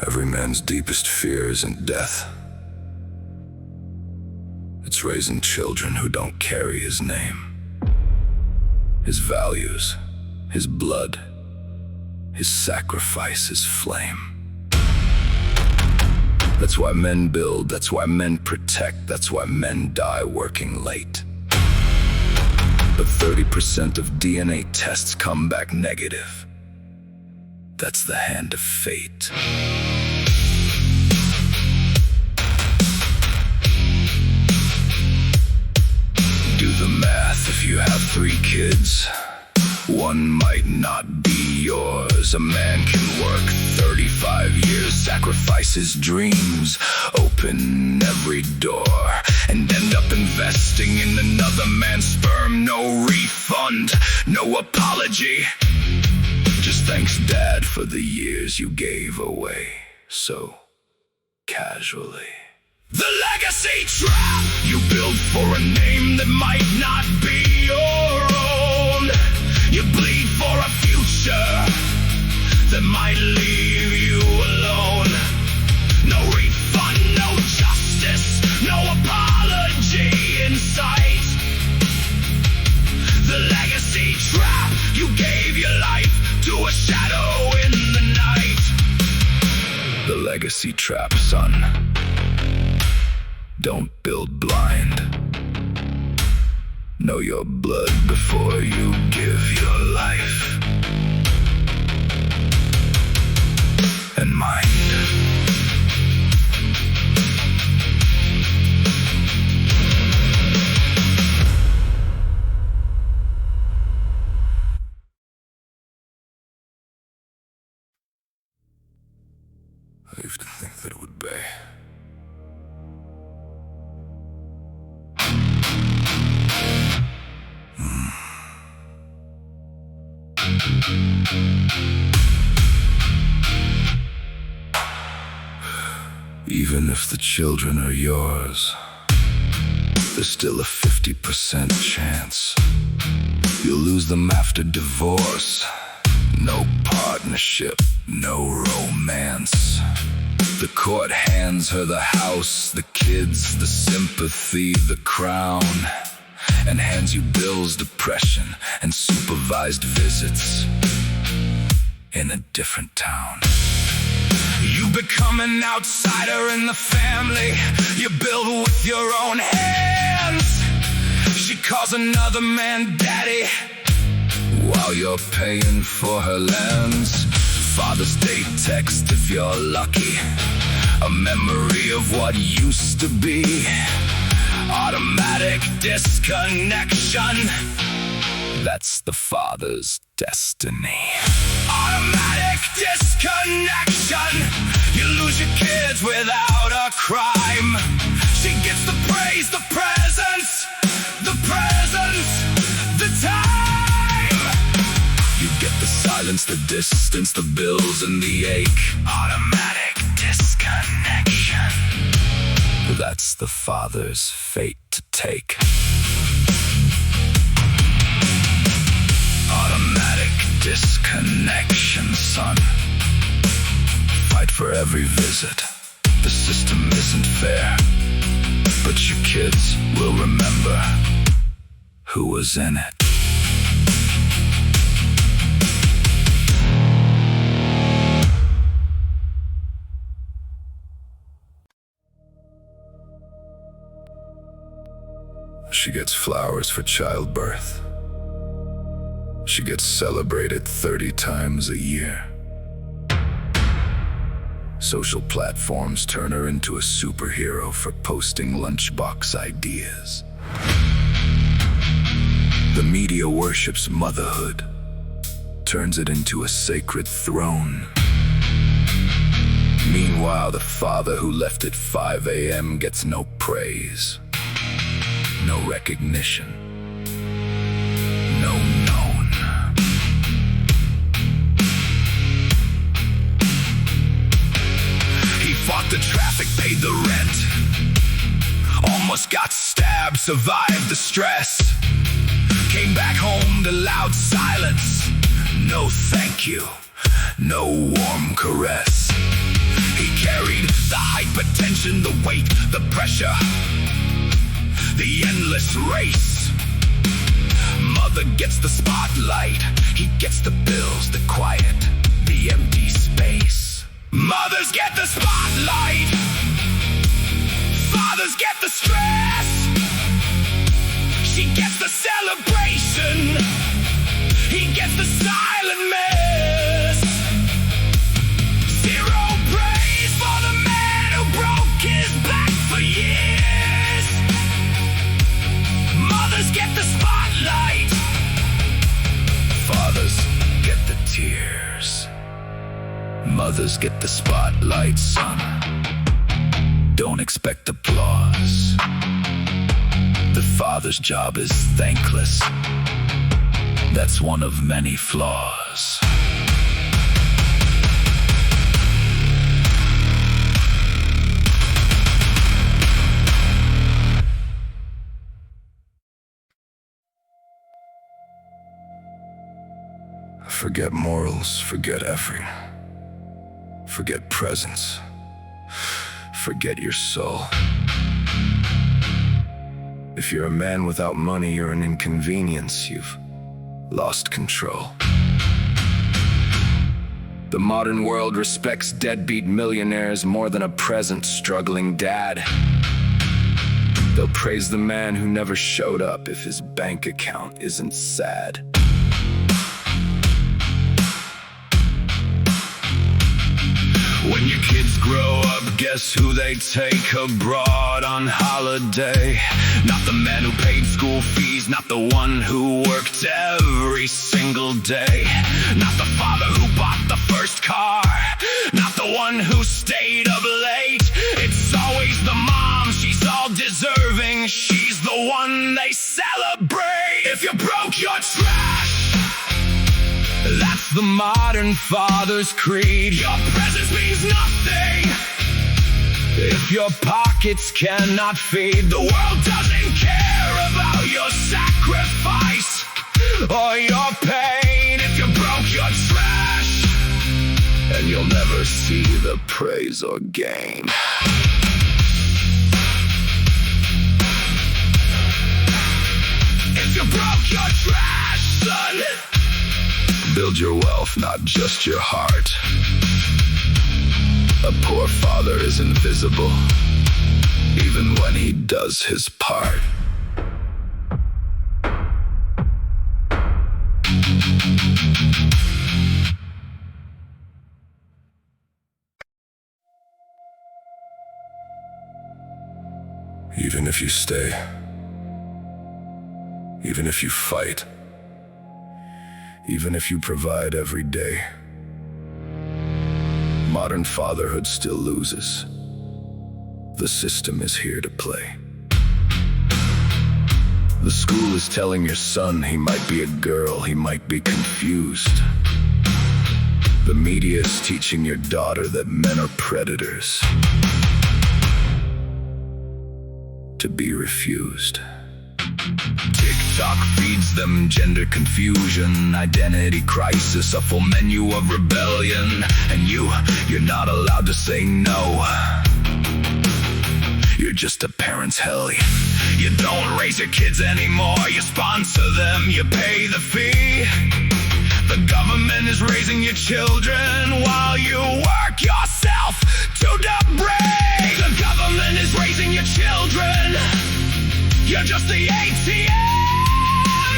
Every man's deepest fear isn't death. It's raising children who don't carry his name, his values, his blood, his sacrifice, his flame. That's why men build, that's why men protect, that's why men die working late. But 30% of DNA tests come back negative. That's the hand of fate. Do the math. If you have 3 kids, one might not be yours. A man can work 35 years, sacrifice his dreams, open every door, and end up investing in another man's sperm. No refund, no apology. Just thanks, Dad, for the years you gave away so casually. The legacy trap you build for a name that might not be your own. You bleed for a future that might leave you alone. No refund, no justice, no apology in sight. The legacy trap, you gave your life to a shadow in the night. The legacy trap, son. Don't build blind. Know your blood before you give your life. And mind. I used to think that it would be. Even if the children are yours, there's still a 50% chance you'll lose them after divorce. No partnership, no romance. The court hands her the house, the kids, the sympathy, the crown, and hands you bills, depression, and supervised visits in a different town. You become an outsider in the family. You build with your own hands. She calls another man daddy while you're paying for her lands. Father's Day text if you're lucky, a memory of what used to be. Automatic disconnection, that's the father's destiny. Automatic disconnection, you lose your kids without a crime. She gets the praise, the presents, the time. You get the silence, the distance, the bills, and the ache. Automatic disconnection, that's the father's fate to take. Automatic disconnection, son. Fight for every visit. The system isn't fair, but your kids will remember who was in it. She gets flowers for childbirth. She gets celebrated 30 times a year. Social platforms turn her into a superhero for posting lunchbox ideas. The media worships motherhood, turns it into a sacred throne. Meanwhile, the father who left at 5 a.m. gets no praise, no recognition, no known. He fought the traffic, paid the rent, almost got stabbed, survived the stress. Came back home to loud silence, no thank you, no warm caress. He carried the hypertension, the weight, the pressure, the endless race. Mother gets the spotlight, he gets the bills, the quiet, the empty space. Mothers get the spotlight, fathers get the stress. She gets the celebration, he gets the silent mess. Zero praise for the man who broke his back for years. Mothers get the spotlight, fathers get the tears. Mothers get the spotlight, son. Don't expect applause. The father's job is thankless. That's one of many flaws. Forget morals, forget effort. Forget presence. Forget your soul. If you're a man without money, you're an inconvenience. You've lost control. The modern world respects deadbeat millionaires more than a present struggling dad. They'll praise the man who never showed up if his bank account isn't sad. When your kids grow up, guess who they take abroad on holiday? Not the man who paid school fees, not the one who worked every single day. Not the father who bought the first car, not the one who stayed up late. It's always the mom, she's all deserving, she's the one they celebrate. If you broke, you're trash. That's the modern father's creed. Your presence means nothing if your pockets cannot feed. The world doesn't care about your sacrifice or your pain. If you're broke, you're trash, and you'll never see the praise or gain. If you're broke, you're trash, son. Build your wealth, not just your heart. A poor father is invisible, even when he does his part. Even if you stay, even if you fight, even if you provide every day, modern fatherhood still loses. The system is here to play. The school is telling your son he might be a girl, he might be confused. The media is teaching your daughter that men are predators, to be refused. TikTok feeds them gender confusion, identity crisis, a full menu of rebellion. And you're not allowed to say no. You're just a parent's hell. You don't raise your kids anymore, you sponsor them, you pay the fee. The government is raising your children while you work yourself to the break. The government is raising your children, you're just the ATM.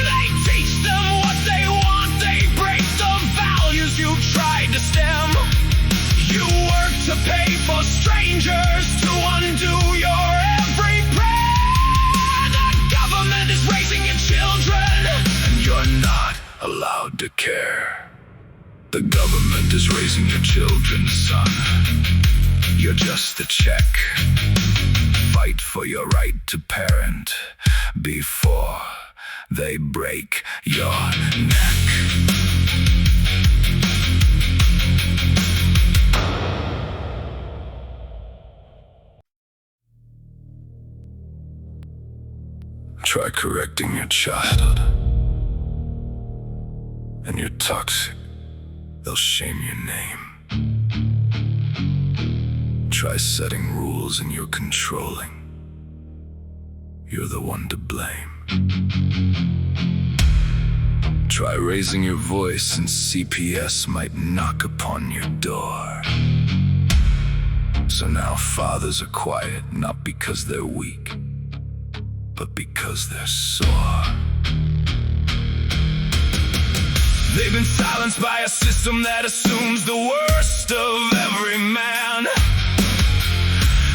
They teach them what they want, they break the values you tried to stem. You work to pay for strangers to undo your every prayer. The government is raising your children, and you're not allowed to care. The government is raising your children, son. You're just a check. Fight for your right to parent before they break your neck. Try correcting your childhood, and you're toxic. They'll shame your name. Try setting rules and you're controlling. You're the one to blame. Try raising your voice and CPS might knock upon your door. So now fathers are quiet, not because they're weak, but because they're sore. They've been silenced by a system that assumes the worst of every man.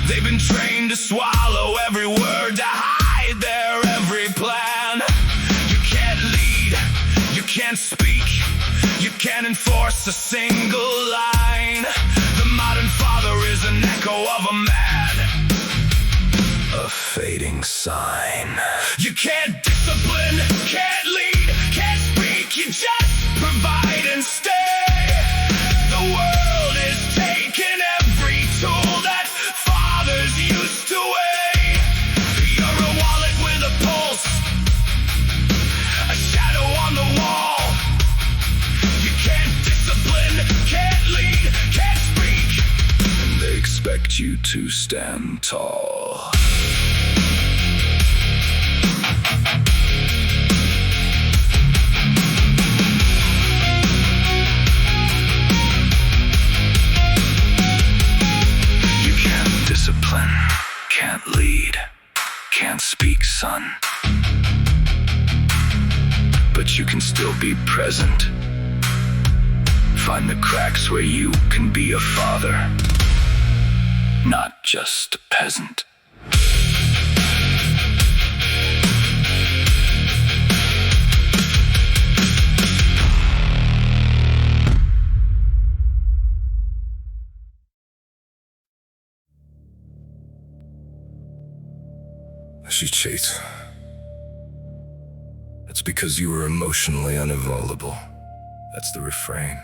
They've been trained to swallow every word, to hide their every plan. You can't lead, you can't speak, you can't enforce a single line. The modern father is an echo of a man, a fading sign. You can't discipline, can't lead, can't speak, you just provide and stay. The world is taking every tool that fathers used to weigh. You're a wallet with a pulse, a shadow on the wall. You can't discipline, can't lead, can't speak, and they expect you to stand tall. Discipline, can't lead, can't speak, son. But you can still be present. Find the cracks where you can be a father, not just a peasant. She cheats. It's because you were emotionally unavailable. That's the refrain.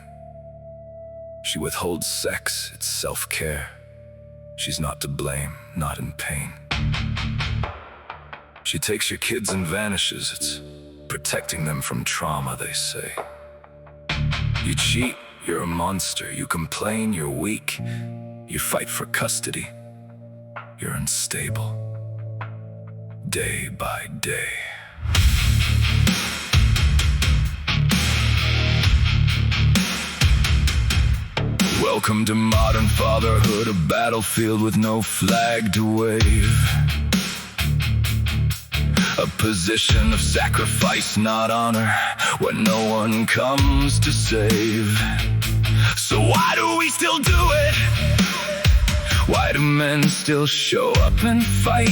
She withholds sex, it's self-care. She's not to blame, not in pain. She takes your kids and vanishes, it's protecting them from trauma, they say. You cheat, you're a monster. You complain, you're weak. You fight for custody, you're unstable. Day by day. Welcome to modern fatherhood, a battlefield with no flag to wave. A position of sacrifice, not honor, where no one comes to save. So why do we still do it? Why do men still show up and fight?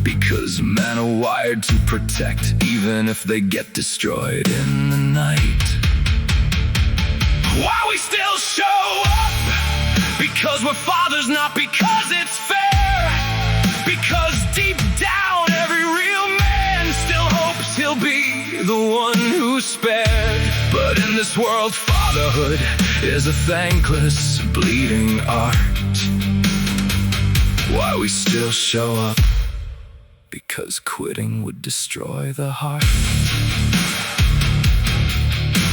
Because men are wired to protect, even if they get destroyed in the night. Why we still show up? Because we're fathers, not because it's fair. Because deep down, every real man still hopes he'll be the one who's spared. But in this world, fatherhood is a thankless, bleeding art. Why we still show up? Because quitting would destroy the heart.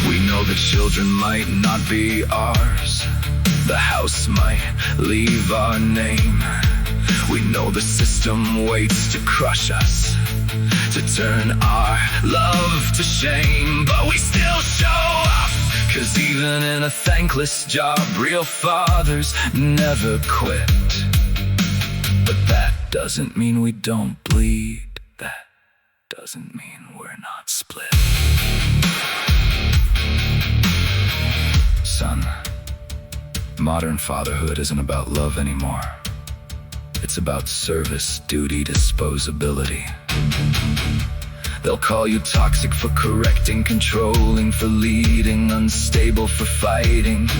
We know the children might not be ours. The house might leave our name. We know the system waits to crush us, to turn our love to shame. But we still show up, 'cause even in a thankless job, real fathers never quit. But that doesn't mean we don't bleed. That doesn't mean we're not split. Son, modern fatherhood isn't about love anymore. It's about service, duty, disposability. They'll call you toxic for correcting, controlling for leading, unstable for fighting.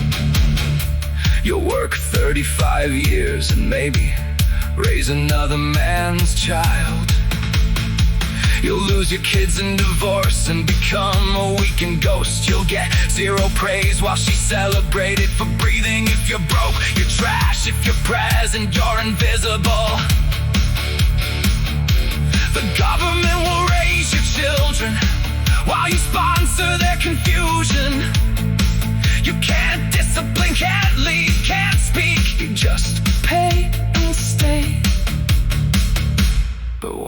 You'll work 35 years and maybe raise another man's child. You'll lose your kids in divorce and become a weakened ghost. You'll get zero praise while she's celebrated for breathing. If you're broke, you're trash. If you're present, you're invisible. The government will raise your children while you sponsor their confusion. You can't discipline, can't lead, can't speak. You just pay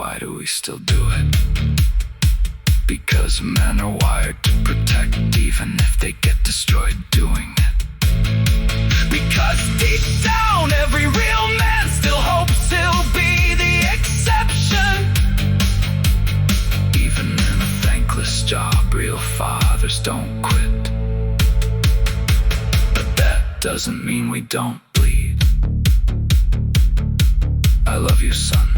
why do we still do it? Because men are wired to protect even if they get destroyed doing it. Because deep down every real man still hopes he'll be the exception. Even in a thankless job, real fathers don't quit. But that doesn't mean we don't bleed. I love you, son.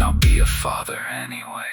Now be a father anyway.